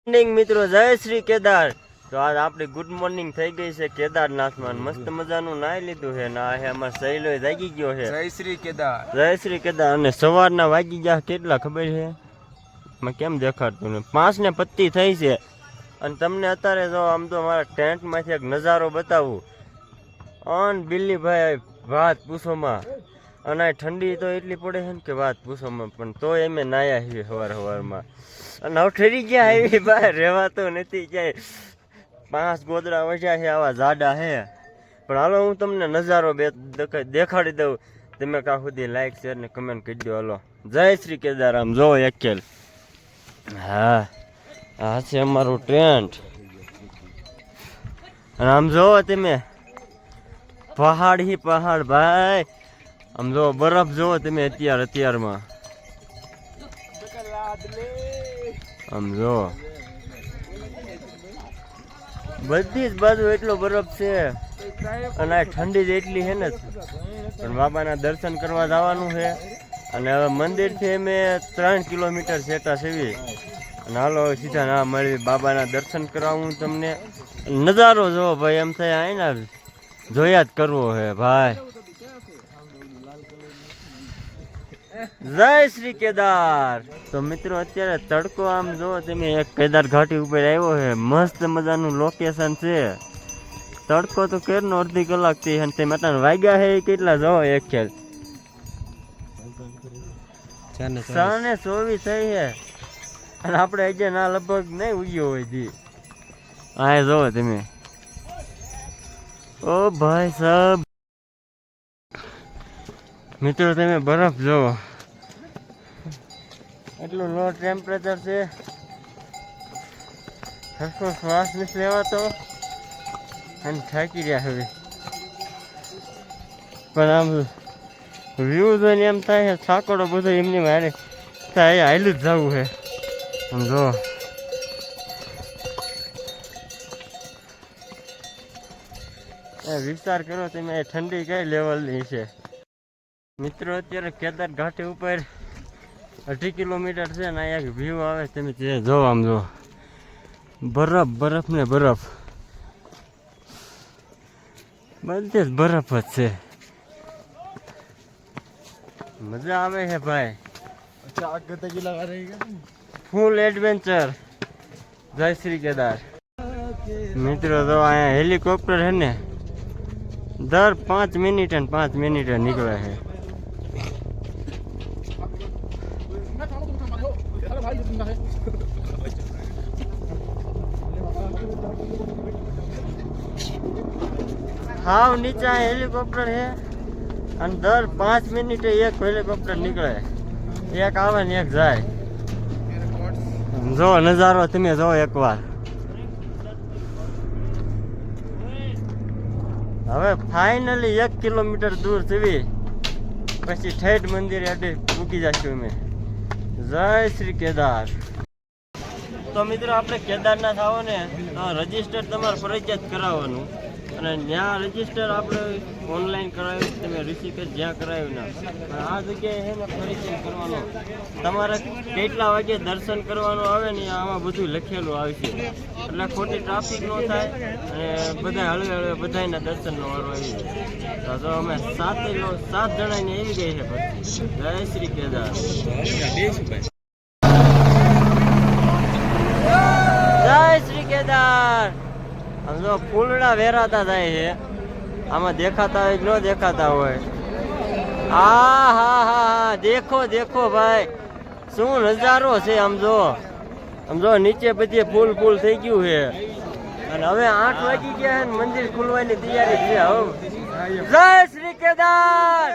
Morning મિત્રો, જય શ્રી કેદાર. તો આજ આપણી ગુડ મોર્નિંગ થઈ ગઈ છે કેદારનાથમાં. મસ્ત મજાનું નાઈ લીધું છે ને આ અમાર સહેલો જાગી ગયો છે. જય શ્રી કેદાર, જય શ્રી કેદાર. અને સવારના વાગી ગયા કેટલા ખબર છે? મેં કેમ દેખાડતું ને 5 ને પત્તી થઈ છે. અને તમને અત્યારે જો આમ તો મારા ટેન્ટમાંથી એક નજારો બતાવું. અન બિલ્લી ભાઈ વાત પૂછોમાં. અને ઠંડી તો એટલી પડે છે ને કે વાત પૂછોમાં. પણ તોય અમે નાયા છીએ સવારમાં. અને હવે ઠરી ગયા એવી બહાર રહેવાતો નથી ક્યાંય. 5 ગોદડા વસ્યા છે, આવા જાડા છે. પણ હાલો હું તમને નજારો દેખાડી દઉં. તમે કાં સુધી લાઈક શેર ને કમેન્ટ કરી દો. હાલો, જય શ્રી કેદારામ. જો એકેલ હા આ છે અમારું ટેન્ટ. અને આમ જોવો તમે પહાડ હી પહાડ ભાઈ. આમ જો બરફ જોવો તમે અત્યારમાં. આમ જો બધી જ બાજુ એટલો બરફ છે. અને આ ઠંડી જ એટલી છે ને. પણ બાબાના દર્શન કરવા જવાનું છે. અને હવે મંદિરથી અમે 3 કિલોમીટર સેટા સેવી. અને હાલો સીધા ના મળી બાબાના દર્શન કરાવું તમને. નજારો જો ભાઈ, એમ થાય આય ને જોયા જ કરવો હે ભાઈ. જય શ્રી કેદાર. તો મિત્રો અત્યારે તડકો આમ જો તમે એક કેદાર ઘાટી ઉપર આવ્યો છે. મસ્ત મજાનું લોકેશન છે. તડકો તો કેરનો અડધી કલાક થી અને તે મતલબ વાગ્યા છે કેટલા જો એક ખેલ 4:24 થઈ છે. અને આપણે હજી ના લગભગ નહીં ઉગ્યો હોય જી. હા જોવો તમે. ઓ ભાઈ સાહેબ મિત્રો તમે બરફ જોવો. એટલું લો ટેમ્પરેચર છે. સરખો શ્વાસ નથી લેવાતો અને થાકી રહ્યા હવે. પણ આમ વ્યૂ જોઈને એમ થાય છે સાંકડો બધો એમની મારે થાય હાલું જ જવું છે. આમ જો વિચાર કરો તમે ઠંડી કઈ લેવલની છે. મિત્રો અત્યારે કેદાર ઘાટી ઉપર 2.5 કિલોમીટર છે ને એક વ્યૂ આવે તમે જે જો આમ જો બરફ બરફ ને બરફ બધે જ બરફ જ છે. મજા આવે છે ભાઈ. ફૂલ એડવેન્ચર. જય શ્રી કેદાર. મિત્રો તો અહીંયા હેલિકોપ્ટર છે ને દર 5 મિનિટ અને 5 મિનિટે નીકળે છે. હાવ નીચે હેલિકોપ્ટર છે અને દર 5 મિનિટે એક હેલિકોપ્ટર નીકળે. એક આવે ને એક જાય. જો નજારો તમે જો એકવાર. હવે ફાઇનલી 1 કિલોમીટર દૂર જવી પછી ઠેઠ મંદિરે અડી મૂકી જશું અમે. જય શ્રી કેદાર. તો મિત્રો આપણે કેદારનાથ આવો ને તો રજીસ્ટર તમારે ફરજિયાત કરાવવાનું. અને ત્યાં રજીસ્ટર આપણે ઓનલાઈન કરાવ્યું તમે ઋષિકેશ જ્યાં કરાવ્યું ના. આ જગ્યાએ છે ને ફરજિયાત કરવાનો. તમારે કેટલા વાગે દર્શન કરવાનું આવે ને આમાં બધું લખેલું આવશે. એટલે ખોટી ટ્રાફિક ન થાય અને બધા હળવે હળવે બધાના દર્શનનો વારો આવી જાય. તો અમે 7 જણાને આવી ગઈ છે પછી. જય શ્રી કેદાર. જય શ્રી કેદાર. આમ જો ફૂલડા વેરાતા થાય છે. આમાં દેખાતા હોય ન દેખાતા હોય. હા હા હા દેખો દેખો ભાઈ શું નજારો છે. આમ જો નીચે બધી ફૂલ થઈ ગયું છે. અને હવે 8 વાગી ગયા છે મંદિર ખુલવાની તૈયારી છે. જય શ્રી કેદાર.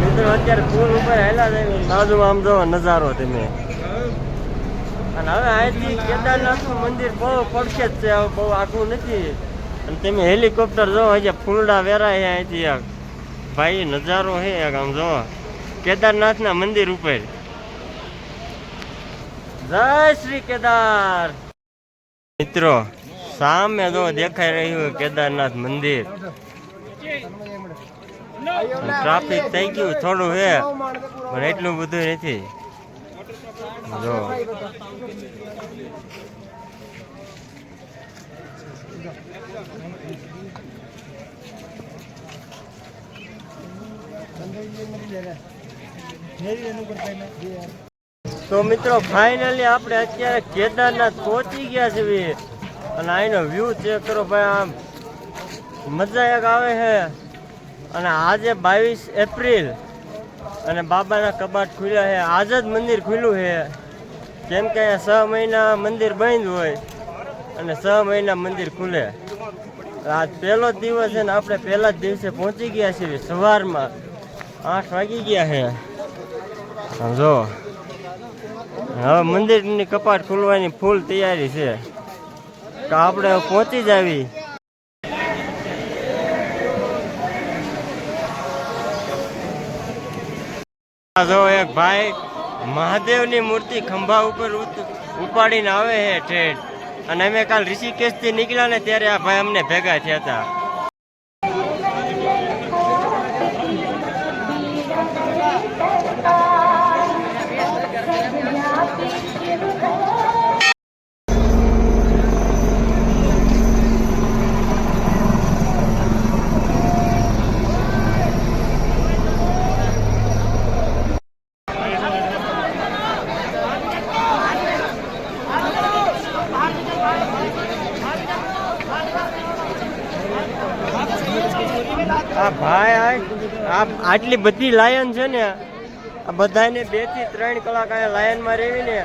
મિત્રો અત્યારે પુલ ઉપર હેલા જાય બાજુમાં આમ જો નજારો તમે. અને હવે અહીંથી કેદારનાથનું મંદિર બહુ પડખે જ છે. બહુ આખું નથી. અને તમે હેલિકોપ્ટર જો હજી ફૂલડા વેરાય છે અહીંથી. ભાઈ નજારો છે આમ જો કેદારનાથના મંદિર ઉપર. જય શ્રી કેદાર. મિત્રો સામે જો દેખાઈ રહ્યું કેદારનાથ મંદિર. ટ્રાફિક થઈ ગયું થોડું છે પણ એટલું બધું નથી. જો તો મિત્રો ફાઇનલી આપણે અત્યારે કેદારનાથ પહોંચી ગયા છીએ અને અહીંનો વ્યૂ ચેક કરો ભાઈ, આમ મજા એક આવે છે. અને આજે 22 એપ્રિલ અને બાબાના કબાટ ખુલ્યા છે. આજ જ મંદિર ખુલ્યું છે, કેમ કે 6 મહિના મંદિર બંધ હોય અને 6 મહિના મંદિર ખુલે. આજ પહેલો જ દિવસ છે ને આપણે પહેલા જ દિવસે પહોંચી ગયા છીએ. સવારમાં 8 વાગી ગયા છે. જો હવે મંદિરની કપાટ ખુલવાની ફૂલ તૈયારી છે કે આપણે પહોંચી જ આવી. જો એક ભાઈ મહાદેવની મૂર્તિ ખંભા ઉપર ઉપાડીને આવે છે ઠેઠ. અને અમે કાલ ઋષિકેશ થી નીકળ્યા ને ત્યારે આ ભાઈ અમને ભેગા થયા હતા. આ ભાઈ આટલી બધી લાયન છે ને, આ બધાને 2 થી 3 કલાક અહીંયા લાયનમાં રહેવી ને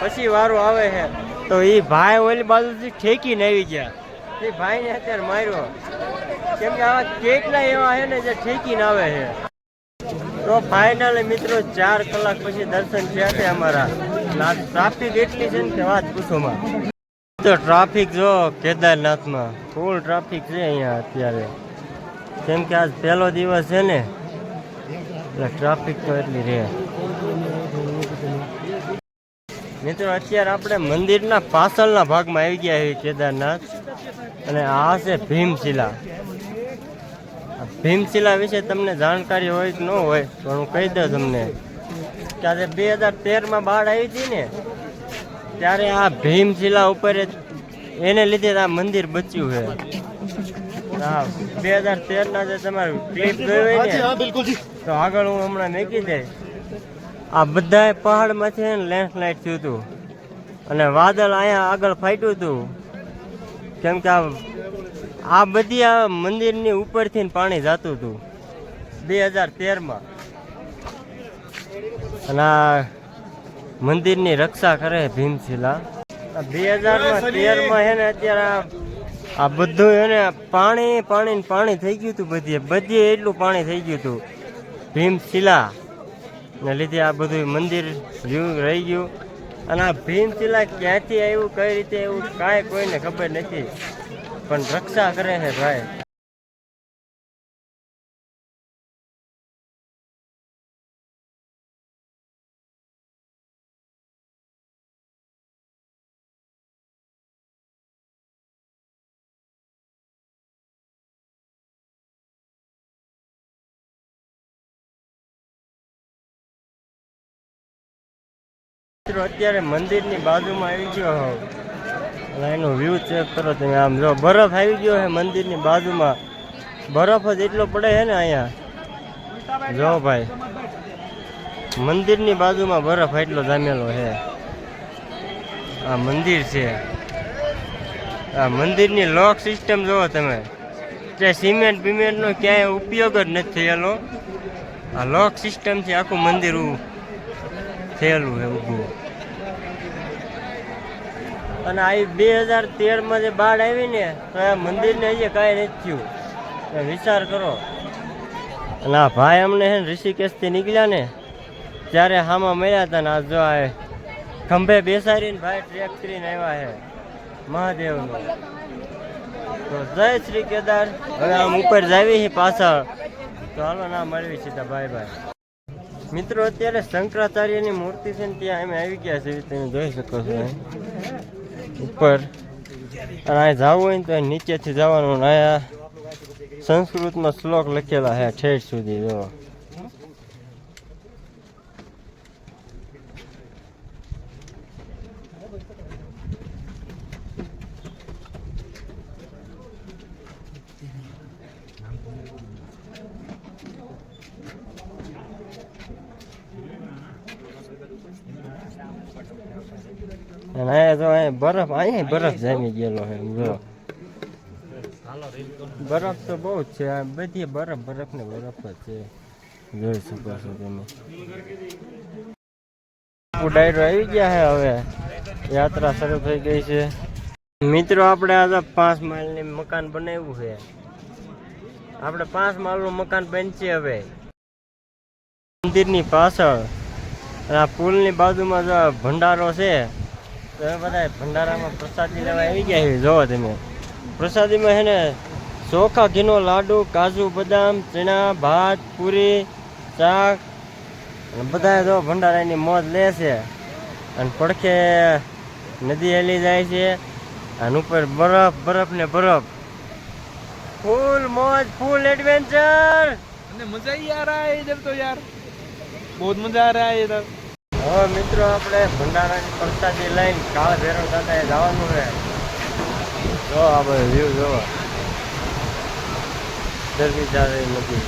પછી વારો આવે છે. તો એ ભાઈ ઓલી બાજુથી ઠેકીને આવી ગયા. એ ભાઈને અત્યારે માર્યો, કેમ કે આવા કેટલા એવા છે ને જે ઠેકીને આવે છે. તો ફાઇનલી મિત્રો 4 કલાક પછી દર્શન થયા છે અમારા. ટ્રાફિક એટલી છે ને કે વાત પૂછોમાં. તો ટ્રાફિક જો કેદારનાથમાં ફૂલ ટ્રાફિક છે અહીંયા અત્યારે, કેમ કે આજ પહેલો દિવસ છે ને એટલે ટ્રાફિક તો એટલી રહે. મિત્રો અત્યારે આપણે મંદિરના પાછળના ભાગમાં આવી ગયા છીએ કેદારનાથ. અને આ છે ભીમશિલા. ભીમશિલા વિશે તમને જાણકારી હોય કે ન હોય તો હું કહી દઉં તમને કે આજે 2013માં બાઢ આવી હતી ને ત્યારે આ ભીમશિલા ઉપર એને લીધે આ મંદિર બચ્યું છે. 2013ના જે તમારું ક્લિપ જોયું હોય ને તો આગળ હું હમણાં મેકી દઈશ. આ બધા પહાડમાંથી લેન્ડસ્લાઇડ થયું હતું અને વાદળ અહીંયા આગળ ફાટ્યું હતું, કેમ કે આ બધી આ મંદિરની ઉપરથી પાણી જતું હતું 2013માં. અને આ મંદિરની રક્ષા કરે ભીમશિલા. 2013માં છે ને અત્યારે આ બધું એને પાણી થઈ ગયું હતું. બધી એટલું પાણી થઈ ગયું હતું ભીમશિલા ને લીધે આ બધું મંદિર રહી ગયું. અને આ ભીમશિલા ક્યાંથી આવ્યું, કઈ રીતે આવ્યું, કાંઈ કોઈને ખબર નથી, પણ રક્ષા કરે છે ભાઈ. અત્યારે મંદિરની બાજુમાં આવી ગયો હોઉં અને એનો વ્યૂ ચેક કરો તમે. આમ જો બરફ આવી ગયો છે મંદિરની બાજુમાં. બરફ જ એટલો પડે છે ને અહીંયા. જો ભાઈ મંદિરની બાજુમાં બરફ એટલો જામેલો છે. આ મંદિર છે. આ મંદિરની લોક સિસ્ટમ જુઓ તમે, ત્યાં સિમેન્ટ બિમેન્ટનો ક્યાંય ઉપયોગ જ નથી થયેલો. આ લોક સિસ્ટમથી આખું મંદિર થયેલું છે ઊભું. અને આ 2013માં જે બાઢ આવી ને તો આ મંદિરને હજી કાંઈ નથી થયું, વિચાર કરો. અને આ ભાઈ અમને છે ને ઋષિકેશથી નીકળ્યા ને ત્યારે હામાં મળ્યા હતા ને આ જો આ ખંભે બેસાડીને ભાઈ ટ્રેક કરીને આવ્યા છે મહાદેવનો. તો જય શ્રી કેદાર. હવે આમ ઉપર જાવી છે પાછળ, તો હાલો ના મળવી સીધા બાય બાય. મિત્રો અત્યારે શંકરાચાર્યની મૂર્તિ છે ને ત્યાં અમે આવી ગયા છીએ, તમે જોઈ શકો છો ઉપર. અને આ જવું હોય ને તો નીચેથી જવાનું. અહીંયા સંસ્કૃતમાં શ્લોક લખેલા છે ઠેઠ સુધી. જો અને અહીંયા જો અહીંયા બરફ, અહીંયા બરફ જામી ગયેલો છે એમ જો. બરફ તો બહુ જ છે, આ બધી બરફ બરફ ને બરફ જ છે, જોઈ શકો છો તમે. ડાયરો આવી ગયા છે, હવે યાત્રા શરૂ થઈ ગઈ છે. મિત્રો આપણે આજે 5 માળની મકાન બનાવ્યું છે. આપણે 5 માળનું મકાન બનશે હવે મંદિરની પાછળ. અને આ પુલની બાજુમાં જો ભંડારો છે, તો એ બધા ભંડારામાં પ્રસાદી લેવા આવી ગયા છે. જોવો તમે પ્રસાદીમાં છે ને ચોખા ઘીનો લાડુ, કાજુ બદામ, ચણા, ભાત, પૂરી, શાક, બધા જો ભંડારાની મોજ લે છે. અને પડખે નદી હેલી જાય છે, અને ઉપર બરફ બરફ ને બરફ, ફૂલ મોજ, ફૂલ એડવેન્ચર. मजा ही आ रहा है इधर तो यार, बहुत मजा आ रहा है इधर. હવે મિત્રો આપણે ભંડારાની પ્રસાદી લઈને કાળ ભૈરવ દાદાએ જવાનું છે. જો આપણે વ્યૂ જોવો, ગરમી ચાલી નથી.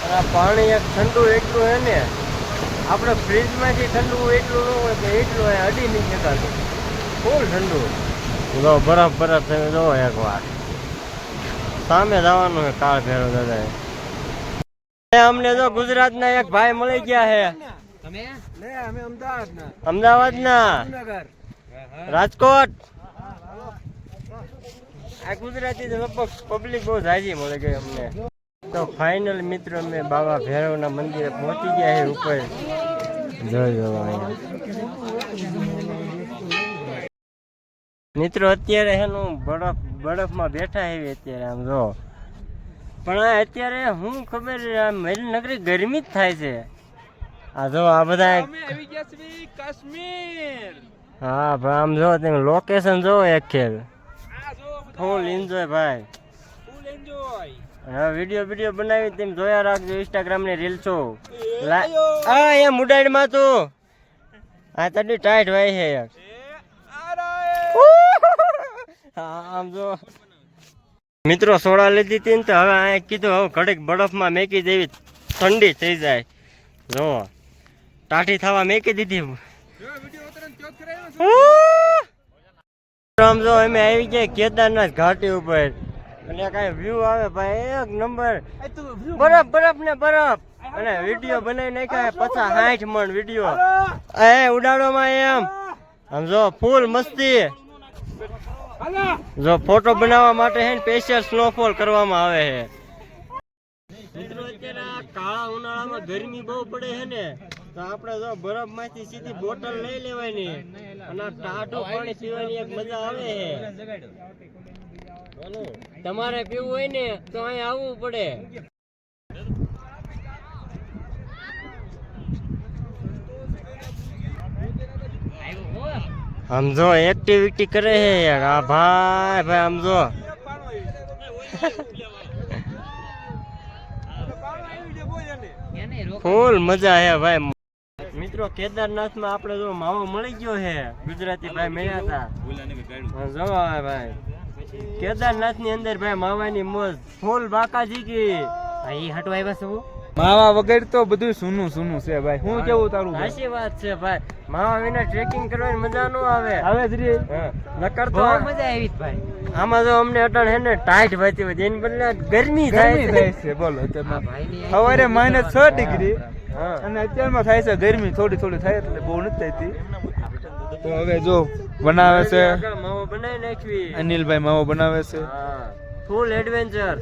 અને આ પાણી એક ઠંડુ એટલું છે ને, આપણે ફ્રીજમાંથી ઠંડુ એટલું ન હોય કે એટલું હોય અડી નહીં શકાતું, ફૂલ ઠંડુ. જો બરફ બરફ તમે જોવો એક વાર, સામે જવાનું છે કાળ ભૈરવ દાદાએ. અમને જો ગુજરાતના એક ભાઈ મળી ગયા છે. અમદાવાદના, રાજકોટ. આ ગુજરાતી લગભગ પબ્લિક બહુ ઝાઝી મળી ગઈ અમને. તો ફાઇનલ મિત્રો અમે બાબા ભૈરવના મંદિરે પહોંચી ગયા છે ઉપર. જોઈ અહીંયા મિત્રો અત્યારે એનું બરફમાં બેઠા છે અત્યારે આમ જો. પણ અત્યારે હું ખબર નગરી ગરમી જ થાય છે. આ જો આ બધા કાશ્મીર. હા ભાઈ આમ જો તમે લોકેશન જો એક ખેલ ફૂલ એન્જોય ભાઈ, ફૂલ એન્જોય. હા વિડીયો બનાવી તેમ જોયા રાખજો ઇન્સ્ટાગ્રામ ને રીલ્સો. હા એમ મુડાઈડ માં તું આ તડી ટાઈટ ભાઈ છે યાર. હા આમ જો મિત્રો સોડા લીધી હતી ને તો હવે આ કીધું હવે ઘડીક બરફમાં મેકી દેવી, ઠંડી થઈ જાય. જો ટાઢી થવા મેકી દીધી. આમ જો અમે આવી ગયા કેદારનાથ ઘાટી ઉપર, અને કઈ વ્યૂ આવે ભાઈ એક નંબર, બરફ બરફ ને બરફ. અને વિડીયો બનાવી નાખ્યા 50-60 મણ વિડીયો એ ઉડાડવામાં એમ. આમ જો ફૂલ મસ્તી. જો ફોટો બનાવવા માટે છે ને સ્પેશિયલ સ્નોફોલ કરવામાં આવે છે. મિત્રો અત્યારે આ કાળા ઉનાળામાં ગરમી બહુ પડે છે ને, તો આપણે જો બરફ માંથી સીધી બોટલ લઈ લેવાની અને ટાઢું પાણી પીવાની એક મજા આવે છે. તમારે પીવું હોય ને તો અહીં આવવું પડે. આમ જો એક્ટિવિટી કરે છે યાર આ ભાઈ ભાઈ. આમ જો ફૂલ મજા હે ભાઈ. મિત્રો કેદારનાથમાં આપણે જો માવો મળી ગયો છે, ગુજરાતી ભાઈ મળ્યા હતા. જો ભાઈ કેદારનાથ ની અંદર ભાઈ માવાની મોજ ફૂલ બાકાજી કી. અહીં હટવા આવ્યા છું માવા વગર તો બધું સૂનું સૂનું છે ભાઈ. હું કેવું તારું? સાચી વાત છે ભાઈ, માવા વિના ટ્રેકિંગ કરવાની મજા ન આવે. આવે જ રે નકર તો મજા આવી ભાઈ. આમાં જો અમને અટણ હે ને ટાઈટ વાતી હોય એની બદલે ગરમી થાય છે. બોલો સવારે -6 ડિગ્રી અને અત્યારમાં થાય છે ગરમી થોડી થોડી થાય, એટલે બહુ નથી થતી. તો હવે જો બનાવે છે માવો બનાવી નાખવી. અનિલભાઈ માવો બનાવે છે. ફૂલ એડવેન્ચર.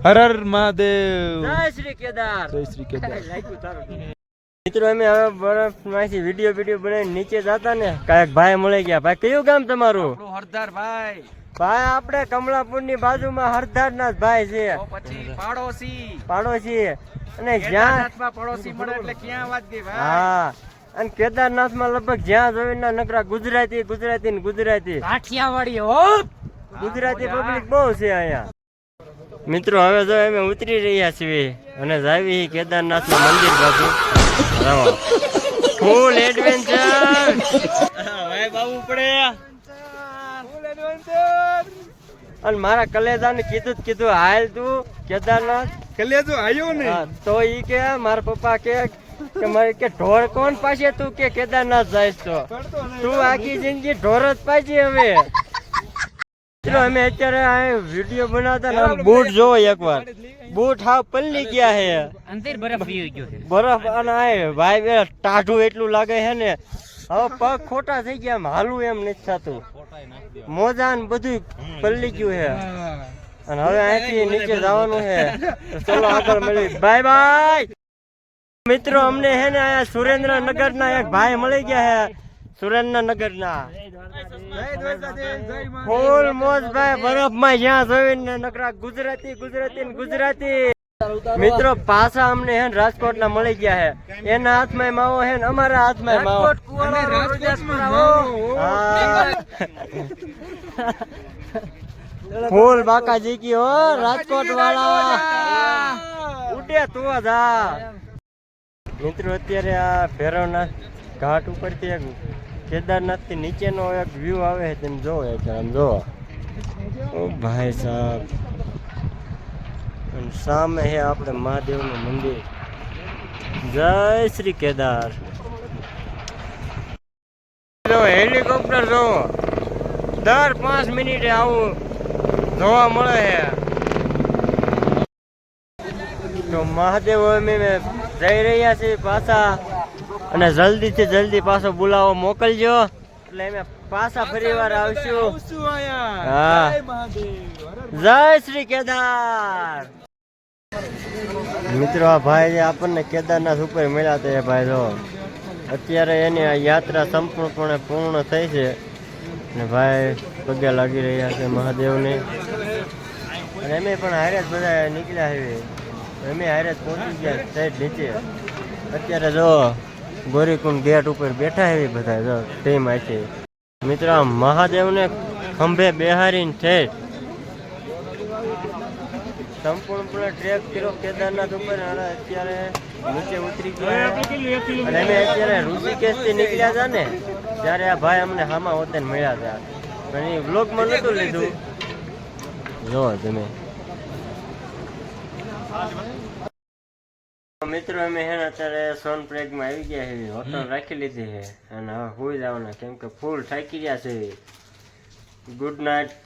હર હર મહાદેવ. જય શ્રી કેદાર. જય શ્રી કેદાર. મિત્રો અમે હવે બરફ માંથી વિડીયો બનાવી નીચે જતા ને કાંઈક ભાઈ મળી ગયા. ભાઈ કયું ગામ તમારું? હરદાર ભાઈ. ભાઈ આપણે કમલાપુર ની બાજુમાં હરદાર ના ભાઈ છે. પછી પાડોશી અને જ્યાં પડોશી મળે એટલે ક્યાં વાત ગઈ ભાઈ. હા અને કેદારનાથ માં લગભગ જ્યાં જોઈને નકરા ગુજરાતી કાઠિયાવાડી ગુજરાતી પબ્લિક બહુ છે અહીંયા. મિત્રો હવે જો અમે ઉતરી રહ્યા છીએ અને જાવી કેદારનાથ નું મંદિર બાજુ. ફૂલ એડવેન્ચર. આવવું પડે. અને મારા કલેજાને કીધું હાલ તું કેદારનાથ. કલેજો આયો ને હા, તો ઈ કે મારા પપ્પા કે મારે કે ઢોર કોણ પાછે તું કે કેદારનાથ જાય તો તું આખી જિંદગી ઢોર જ પાછી હવે. મિત્રો અમે અત્યારે આ વિડીયો બનાવતા ને બૂટ જોવો એકવાર, બૂટ હાવ પલળી ગયા છે, અંદર બરફ પી ગયો છે. બરફ. અને આ ભાઈ બે ટાઢું એટલું લાગે છે ને, હવે પગ ખોટા થઈ ગયા, આમ હાલું એમ નથી થતું, મોજા ને બધું પલળી ગયું છે. અને હવે અહીંથી નીચે જવાનું છે, તો ચલો આગળ મળી. Bye bye. મિત્રો અમને હે ને અહીંયા સુરેન્દ્રનગર ના એક ભાઈ મળી ગયા છે, સુરેન્દ્રનગર ના ફૂલ મોજ ભાઈ, બરફ માં જ્યાં જોઈને નકરા ગુજરાતી. મિત્રો પાછા અમને હે ને રાજકોટ ના મળી ગયા છે, એના હાથમાં માવો હે ને અમારા હાથમાં માવો. ફૂલ બાકાજી કી હો રાજકોટ વાળા, ઉડે તો જા. મિત્રો અત્યારે આ ભૈરવનાથ ઘાટ ઉપરથી એક કેદારનાથ થી નીચેનો એક વ્યૂ આવે છે, તમે જોવો આમ જોવો. ઓ ભાઈ સાહેબ, અને સામે છે આપણે મહાદેવનું મંદિર. જય શ્રી કેદાર. હેલિકોપ્ટર જોવો, દર 5 મિનિટે આવું જોવા મળે છે. તો મહાદેવ અમે જઈ રહ્યા છીએ પાછા, અને જલ્દી પાછો બોલાવો મોકલજો, એટલે અમે પાછા ફરી વાર આવશું. હા, જય શ્રી કેદાર. મિત્રો આ ભાઈ આપણને કેદારનાથ ઉપર મળ્યા હતા. એ ભાઈ જો અત્યારે એની આ યાત્રા સંપૂર્ણપણે પૂર્ણ થઈ છે, અને ભાઈ પગે લાગી રહ્યા છે મહાદેવને. અને અમે પણ હારે જ બધા નીકળ્યા છે, અમે હારે જ પહોંચી ગયા સાઈડ નીચે. અત્યારે જો ગોરીકુંડ ગેટ ઉપર બેઠા એવી બધા જો ટીમ છે. મિત્રો આ મહાદેવને ખંભે બેહારીને છે સંપૂર્ણપણે ટ્રેક કર્યો કેદારનાથ ઉપર. અત્યારે નીચે ઉતરી ગયા, અને અમે અત્યારે ઋષિકેશ થી નીકળ્યા હતા ને, ત્યારે આ ભાઈ અમને હામા હોતે મળ્યા હતા, પણ એ વ્લોગમાં નતું લીધું. જો તમે મિત્રો અમે હે ને અત્યારે સોનપ્રયાગમાં આવી ગયા છે, હોટલ રાખી લીધી છે, અને હવે સુઈ જવાના, કેમ કે ફૂલ થાકી ગયા છે. Good night.